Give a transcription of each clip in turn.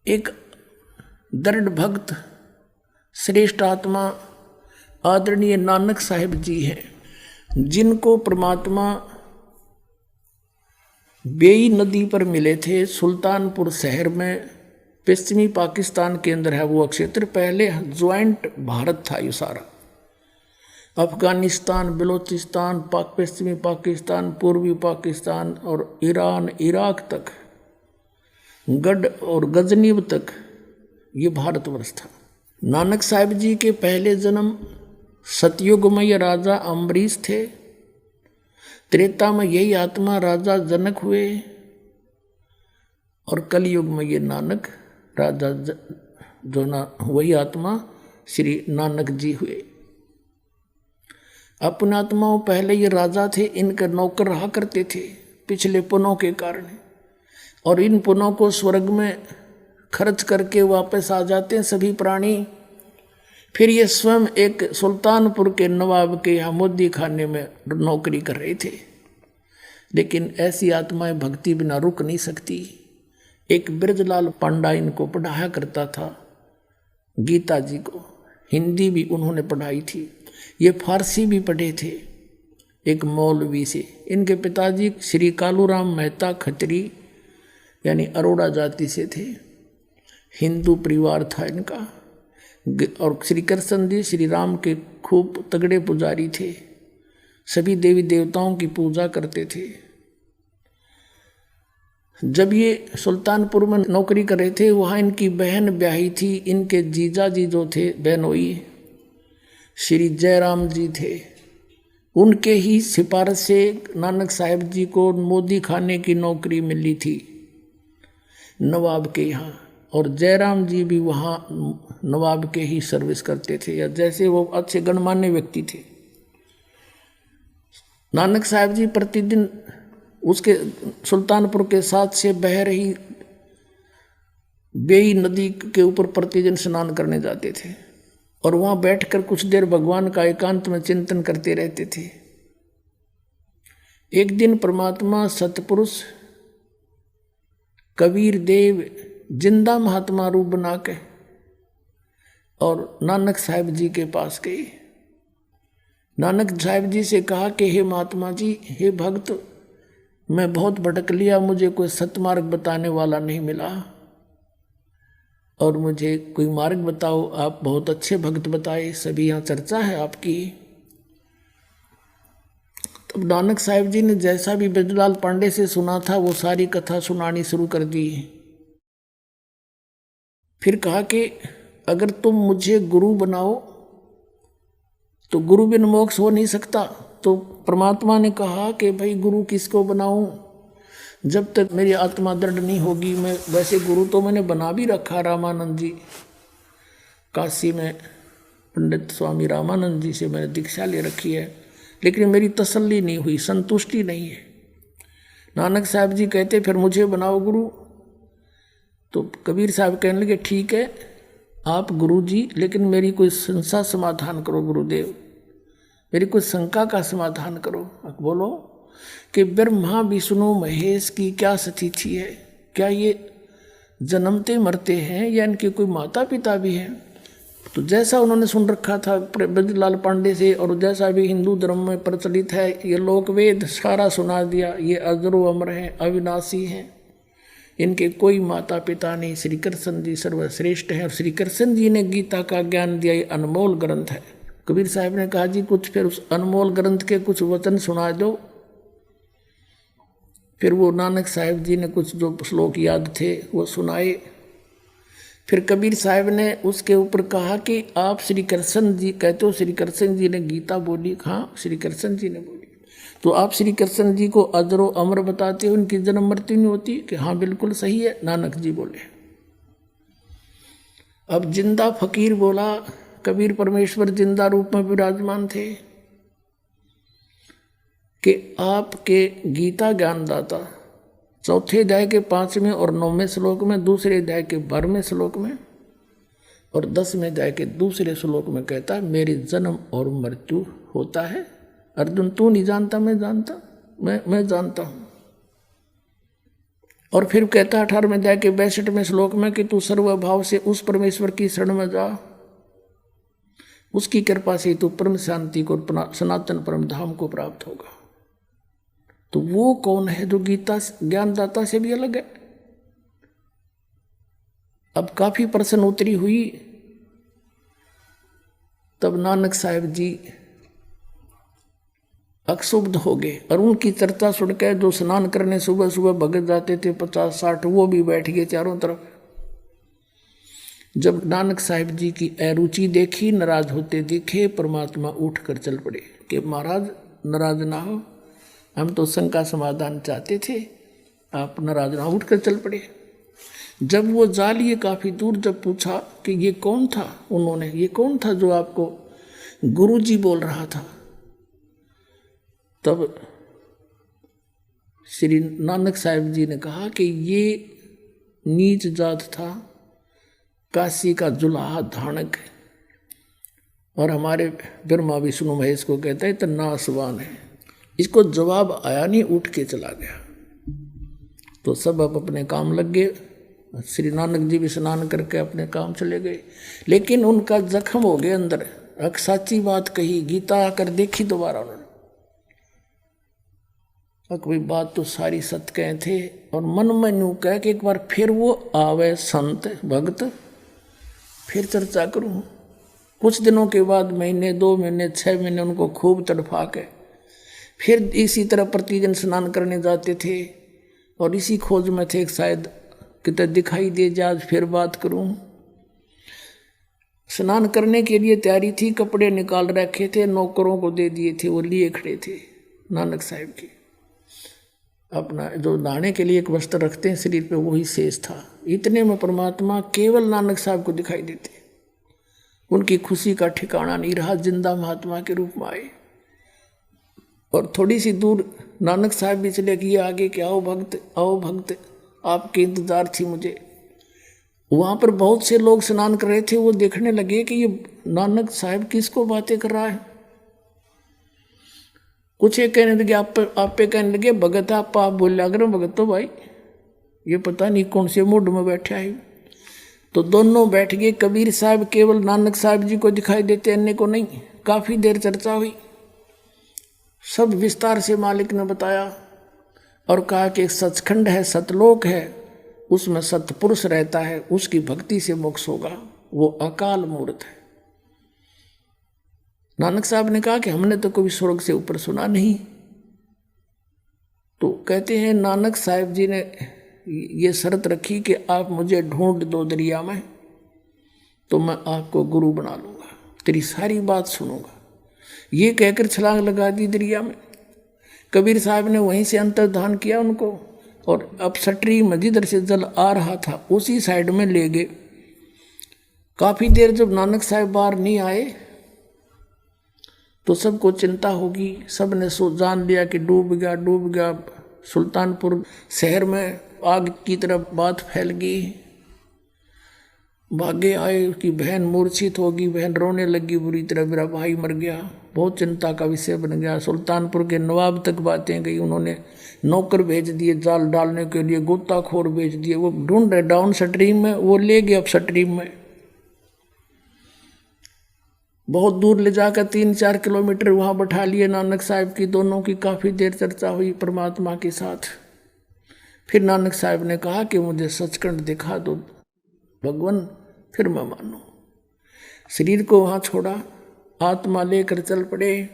एक दृढ़ भक्त श्रेष्ठ आत्मा आदरणीय नानक साहिब जी हैं, जिनको परमात्मा बेई नदी पर मिले थे। सुल्तानपुर शहर में पश्चिमी पाकिस्तान के अंदर है वो क्षेत्र। पहले ज्वाइंट भारत था ये सारा, अफगानिस्तान, बलूचिस्तान, पश्चिमी पाकिस्तान, पूर्वी पाकिस्तान और ईरान, इराक तक, गढ़ और गजनीब तक ये भारतवर्ष था। नानक साहिब जी के पहले जन्म सतयुगमय राजा अम्बरीश थे। त्रेता में यही आत्मा राजा जनक हुए और कलयुग में ये नानक राजा जो ना वही आत्मा श्री नानक जी हुए। अपने आत्माओं पहले ये राजा थे, इनके नौकर रहा करते थे पिछले पुनों के कारण, और इन पुनों को स्वर्ग में खर्च करके वापस आ जाते हैं सभी प्राणी। फिर ये स्वयं एक सुल्तानपुर के नवाब के यहाँ मोदी खाने में नौकरी कर रहे थे। लेकिन ऐसी आत्माएं भक्ति बिना रुक नहीं सकती। एक ब्रजलाल पांडा इनको पढ़ाया करता था, गीता जी को हिंदी भी उन्होंने पढ़ाई थी, ये फारसी भी पढ़े थे एक मौलवी से। इनके पिताजी श्री कालूराम मेहता खत्री यानी अरोड़ा जाति से थे, हिंदू परिवार था इनका। और श्री कृष्ण जी श्री राम के खूब तगड़े पुजारी थे, सभी देवी देवताओं की पूजा करते थे। जब ये सुल्तानपुर में नौकरी कर रहे थे, वहाँ इनकी बहन ब्याही थी। इनके जीजा जी जो थे बहनोई श्री जयराम जी थे, उनके ही सिफारिश से नानक साहिब जी को मोदी खाने की नौकरी मिली थी नवाब के यहाँ, और जयराम जी भी वहाँ नवाब के ही सर्विस करते थे, या जैसे वो अच्छे गणमान्य व्यक्ति थे। नानक साहिब जी प्रतिदिन उसके सुल्तानपुर के साथ से बह रही बेई नदी के ऊपर प्रतिदिन स्नान करने जाते थे, और वहाँ बैठकर कुछ देर भगवान का एकांत में चिंतन करते रहते थे। एक दिन परमात्मा सतपुरुष कबीर देव जिंदा महात्मा रूप बना के और नानक साहिब जी के पास गए। नानक साहिब जी से कहा कि हे महात्मा जी, हे भक्त, मैं बहुत भटक लिया, मुझे कोई सतमार्ग बताने वाला नहीं मिला, और मुझे कोई मार्ग बताओ। आप बहुत अच्छे भक्त बताए, सभी यहाँ चर्चा है आपकी। तब नानक साहिब जी ने जैसा भी ब्रजलाल पांडे से सुना था वो सारी कथा सुनानी शुरू कर दी। फिर कहा कि अगर तुम मुझे गुरु बनाओ तो गुरु बिन मोक्ष हो नहीं सकता। तो परमात्मा ने कहा कि भाई गुरु किसको बनाऊं, जब तक मेरी आत्मा दृढ़ नहीं होगी। मैं वैसे गुरु तो मैंने बना भी रखा, रामानंद जी, काशी में पंडित स्वामी रामानंद जी से मैंने दीक्षा ले रखी है, लेकिन मेरी तसल्ली नहीं हुई, संतुष्टि नहीं है। नानक साहब जी कहते फिर मुझे बनाओ गुरु। तो कबीर साहब कहने लगे ठीक है आप गुरु जी, लेकिन मेरी कोई संशय समाधान करो गुरुदेव, मेरी कोई शंका का समाधान करो। बोलो कि ब्रह्मा विष्णु महेश की क्या स्थिति है, क्या ये जन्मते मरते हैं या इनके कोई माता पिता भी हैं? तो जैसा उन्होंने सुन रखा था ब्रजलाल पांडे से, और जैसा भी हिंदू धर्म में प्रचलित है, ये लोक वेद सारा सुना दिया। ये अजरो अमर हैं, अविनाशी हैं, इनके कोई माता पिता नहीं, श्री कृष्ण जी सर्वश्रेष्ठ हैं। और श्री कृष्ण जी ने गीता का ज्ञान दिया, ये अनमोल ग्रंथ है। कबीर साहब ने कहा जी कुछ फिर उस अनमोल ग्रंथ के कुछ वचन सुना दो। फिर वो नानक साहिब जी ने कुछ जो श्लोक याद थे वो सुनाए। फिर कबीर साहब ने उसके ऊपर कहा कि आप श्री कृष्ण जी कहते हो, श्री कृष्ण जी ने गीता बोली। हाँ श्री कृष्ण जी ने बोली। तो आप श्री कृष्ण जी को अजरो अमर बताते हो, उनकी जन्म मृत्यु नहीं होती? कि हाँ बिल्कुल सही है, नानक जी बोले। अब जिंदा फकीर बोला, कबीर परमेश्वर जिंदा रूप में विराजमान थे, कि आपके गीता ज्ञानदाता चौथे अध्याय के 5वें और 9वें श्लोक में, दूसरे अध्याय के 12वें श्लोक में और 10वें अध्याय के दूसरे श्लोक में कहता है मेरे जन्म और मृत्यु होता है। अर्जुन तू नहीं जानता, मैं जानता, मैं जानता हूं। और फिर कहता 18वें अध्याय के 62वें श्लोक में कि तू सर्वभाव से उस परमेश्वर की शरण में जा, उसकी कृपा से तू परम शांति को, सनातन परम धाम को प्राप्त होगा। तो वो कौन है जो गीता ज्ञानदाता से भी अलग है? अब काफी प्रश्न उत्तरी हुई, तब नानक साहब जी अक्षुब्ध हो गए और उनकी चर्चा सुनकर जो स्नान करने सुबह सुबह भगत जाते थे 50-60, वो भी बैठ गए चारों तरफ। जब नानक साहब जी की अरुचि देखी, नाराज होते दिखे, परमात्मा उठकर चल पड़े कि महाराज नाराज ना हो, हम तो शंका समाधान चाहते थे, आप नाराज ना। उठकर चल पड़े। जब वो जा लिए काफी दूर, जब पूछा कि ये कौन था, उन्होंने ये कौन था जो आपको गुरुजी बोल रहा था, तब श्री नानक साहब जी ने कहा कि ये नीच जात था, काशी का जुलाहा धानक, और हमारे ब्रह्मा विष्णु महेश को कहता है तो नासवान है। इसको जवाब आया नहीं, उठ के चला गया। तो सब अब अपने काम लग गए। श्री नानक जी भी स्नान करके अपने काम चले गए, लेकिन उनका जख्म हो गया अंदर। एक सच्ची बात कही, गीता आकर देखी दोबारा उन्होंने, कोई बात तो सारी सत्य कहे थे, और मन में यूं कह के एक बार फिर वो आवे संत भक्त, फिर चर्चा करूं। कुछ दिनों के बाद, महीने 2 महीने 6 महीने उनको खूब तड़फा के फिर इसी तरह प्रतिदिन स्नान करने जाते थे, और इसी खोज में थे शायद कितने दिखाई दे जाए, आज फिर बात करूं। स्नान करने के लिए तैयारी थी, कपड़े निकाल रखे थे, नौकरों को दे दिए थे, वो लिए खड़े थे नानक साहब के। अपना जो नहाने के लिए एक वस्त्र रखते हैं शरीर पे, वही शेष था। इतने में परमात्मा केवल नानक साहब को दिखाई देते। उनकी खुशी का ठिकाना नहीं रहा, जिंदा महात्मा के रूप में आए। और थोड़ी सी दूर नानक साहब भी चले गए आगे कि आओ भक्त, आओ भक्त, आपके इंतजार थी मुझे। वहाँ पर बहुत से लोग स्नान कर रहे थे, वो देखने लगे कि ये नानक साहब किसको बातें कर रहा है। कुछ एक कहने लगे आप पे कहने लगे भगत आप बोल अगर भगत तो भाई ये पता नहीं कौन से मूड में बैठा है। तो दोनों बैठ गए। कबीर साहब केवल नानक साहब जी को दिखाई देते, अन्य को नहीं। काफ़ी देर चर्चा हुई, सब विस्तार से मालिक ने बताया और कहा कि एक सचखंड है, सतलोक है, उसमें सतपुरुष रहता है, उसकी भक्ति से मोक्ष होगा, वो अकाल मूर्त है। नानक साहब ने कहा कि हमने तो कभी स्वर्ग से ऊपर सुना नहीं। तो कहते हैं नानक साहब जी ने ये शर्त रखी कि आप मुझे ढूंढ दो दरिया में, तो मैं आपको गुरु बना लूँगा, तेरी सारी बात सुनूंगा। ये कहकर छलांग लगा दी दरिया में। कबीर साहब ने वहीं से अंतर्धान किया उनको, और अब सटरी में जिधर से जल आ रहा था उसी साइड में ले गए। काफ़ी देर जब नानक साहब बाहर नहीं आए तो सबको चिंता होगी। सब ने जान लिया कि डूब गया, डूब गया। सुल्तानपुर शहर में आग की तरफ बात फैल गई। भागे आए, उसकी बहन मूर्छित होगी, बहन रोने लगी बुरी तरह, मेरा भाई मर गया। बहुत चिंता का विषय बन गया। सुल्तानपुर के नवाब तक बातें गई। उन्होंने नौकर भेज दिए जाल डालने के लिए, गोताखोर भेज दिए। वो ढूंढ रहे डाउन स्ट्रीम में, वो ले गए अप स्ट्रीम में। बहुत दूर ले जाकर 3-4 किलोमीटर वहाँ बैठा लिए नानक साहब की। दोनों की काफ़ी देर चर्चा हुई परमात्मा के साथ। फिर नानक साहब ने कहा कि मुझे सचखंड दिखा दो भगवान, फिर मैं मानूं। शरीर को वहाँ छोड़ा, आत्मा लेकर चल पड़े।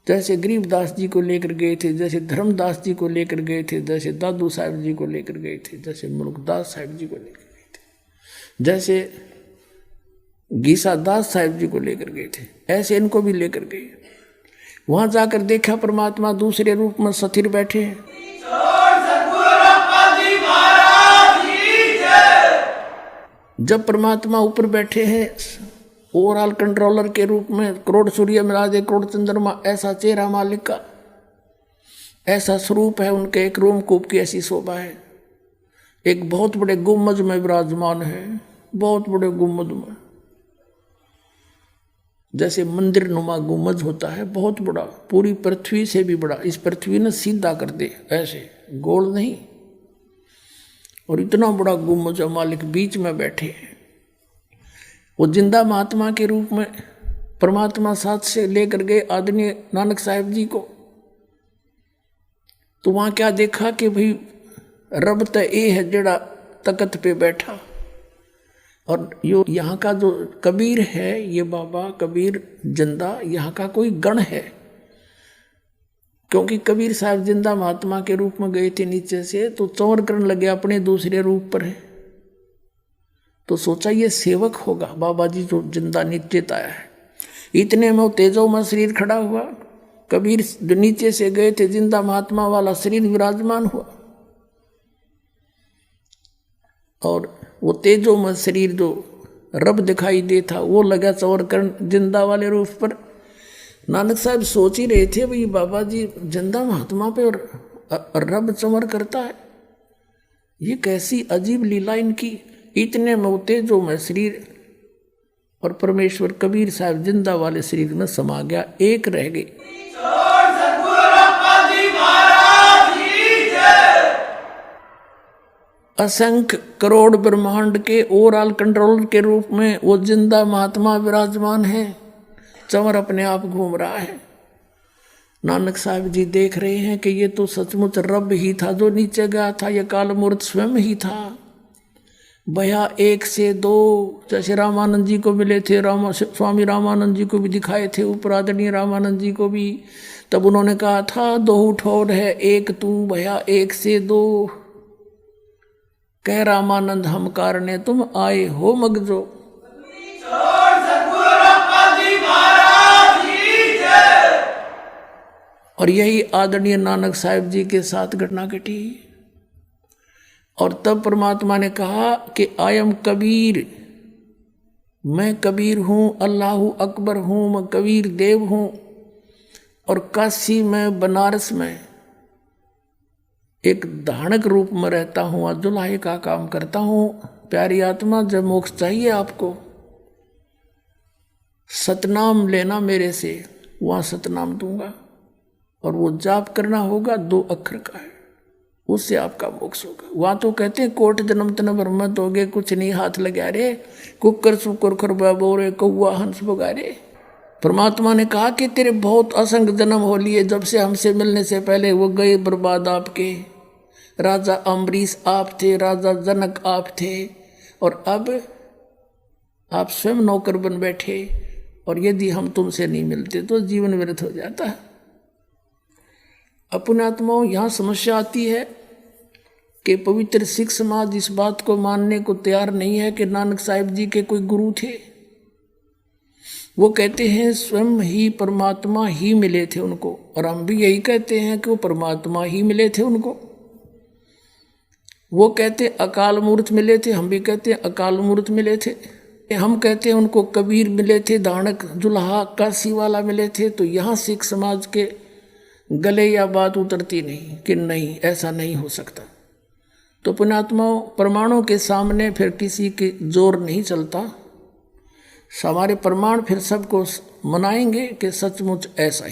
जैसे गरीबदास जी को लेकर गए थे, जैसे धर्मदास जी को लेकर गए थे, जैसे दादू साहब जी को लेकर गए थे, जैसे मुल्कदास साहब जी को लेकर गए थे, जैसे गीसा दास साहब जी को लेकर गए थे, ऐसे इनको भी लेकर गए। वहां जाकर देखा परमात्मा दूसरे रूप में स्थिर बैठे हैं। जब परमात्मा ऊपर बैठे हैं ओवरऑल कंट्रोलर के रूप में, करोड़ सूर्य मिला दे करोड़ चंद्रमा, ऐसा चेहरा मालिक का, ऐसा स्वरूप है उनके। एक रोमकूप की ऐसी शोभा है। एक बहुत बड़े गुम्बद में विराजमान है, बहुत बड़े गुम्बद में, जैसे मंदिर नुमा गुम्बद होता है, बहुत बड़ा, पूरी पृथ्वी से भी बड़ा। इस पृथ्वी ने सीधा कर दे, ऐसे गोल नहीं। और इतना बड़ा गुम्बद मालिक बीच में बैठे हैं। वो जिंदा महात्मा के रूप में परमात्मा साथ से लेकर गए आदरणीय नानक साहिब जी को। तो वहां क्या देखा कि भाई रब तो ये है जड़ा तकत पे बैठा, और यो यहाँ का जो कबीर है, ये बाबा कबीर जिंदा यहाँ का कोई गण है। क्योंकि कबीर साहब जिंदा महात्मा के रूप में गए थे नीचे से, तो चौर करने लगे अपने दूसरे रूप पर है। तो सोचा ये सेवक होगा बाबा जी जो जिंदा नीचे आया है। इतने में तेजो में शरीर खड़ा हुआ। कबीर नीचे से गए थे, जिंदा महात्मा वाला शरीर विराजमान हुआ, और वो तेजो में शरीर जो रब दिखाई दे था वो लगा चौर करण जिंदा वाले रूप पर। नानक साहब सोच ही रहे थे भाई बाबा जी जिंदा महात्मा पे और रब चमर करता है, ये कैसी अजीब लीला इनकी। इतने में तेजो में शरीर और परमेश्वर कबीर साहब जिंदा वाले शरीर में समा गया, एक रह गए। असंख्य करोड़ ब्रह्मांड के ओवरऑल कंट्रोल के रूप में वो जिंदा महात्मा विराजमान है, चंवर अपने आप घूम रहा है। नानक साहब जी देख रहे हैं कि ये तो सचमुच रब ही था जो नीचे गया था, ये काल मूर्त स्वयं ही था। भया एक से दो, जैसे रामानंद जी को मिले थे, स्वामी रामानंद जी को भी दिखाए थे, ऊपर आदरणीय रामानंद जी को भी। तब उन्होंने कहा था दो ठोर है एक तू, भया एक से दो, कह रामानंद हम कारणे तुम आए हो मगजो। और यही आदरणीय नानक साहिब जी के साथ घटना घटी। और तब परमात्मा ने कहा कि आयम कबीर, मैं कबीर हूँ, अल्लाह अकबर हूँ, मैं कबीर देव हूँ। और काशी में बनारस में एक धानक रूप में रहता हूँ, जुलाहे का काम करता हूँ। प्यारी आत्मा, जब मोक्ष चाहिए आपको, सतनाम लेना मेरे से, वहाँ सतनाम दूंगा। और वो जाप करना होगा 2 अक्षर का है, उससे आपका मोक्ष होगा। वहाँ तो कहते हैं कोट जन्म तन ब्रह्मत हो गए, कुछ नहीं हाथ लगा रे, कुकर सुकर खरबा बोरे कौआ हंस बगारे। परमात्मा ने कहा कि तेरे बहुत असंख्य जन्म हो लिए, जब से हमसे मिलने से पहले वो गए बर्बाद आपके। राजा अम्बरीश आप थे, राजा जनक आप थे, और अब आप स्वयं नौकर बन बैठे। और यदि हम तुमसे नहीं मिलते तो जीवन व्यर्थ हो जाता है। अपने आत्माओं, यहाँ समस्या आती है कि पवित्र सिख समाज इस बात को मानने को तैयार नहीं है कि नानक साहिब जी के कोई गुरु थे। वो कहते हैं स्वयं ही परमात्मा ही मिले थे उनको, और हम भी यही कहते हैं कि वो परमात्मा ही मिले थे उनको। वो कहते अकाल मूर्त मिले थे, हम भी कहते हैं अकाल मूर्त मिले थे। हम कहते हैं उनको कबीर मिले थे, दानक जुल्हा काशी वाला मिले थे। तो यहाँ सिख समाज के गले या बात उतरती नहीं कि नहीं, ऐसा नहीं हो सकता। तो पुण्यात्माओं, प्रमाणों के सामने फिर किसी के जोर नहीं चलता। हमारे प्रमाण फिर सबको मनाएंगे कि सचमुच ऐसा ही।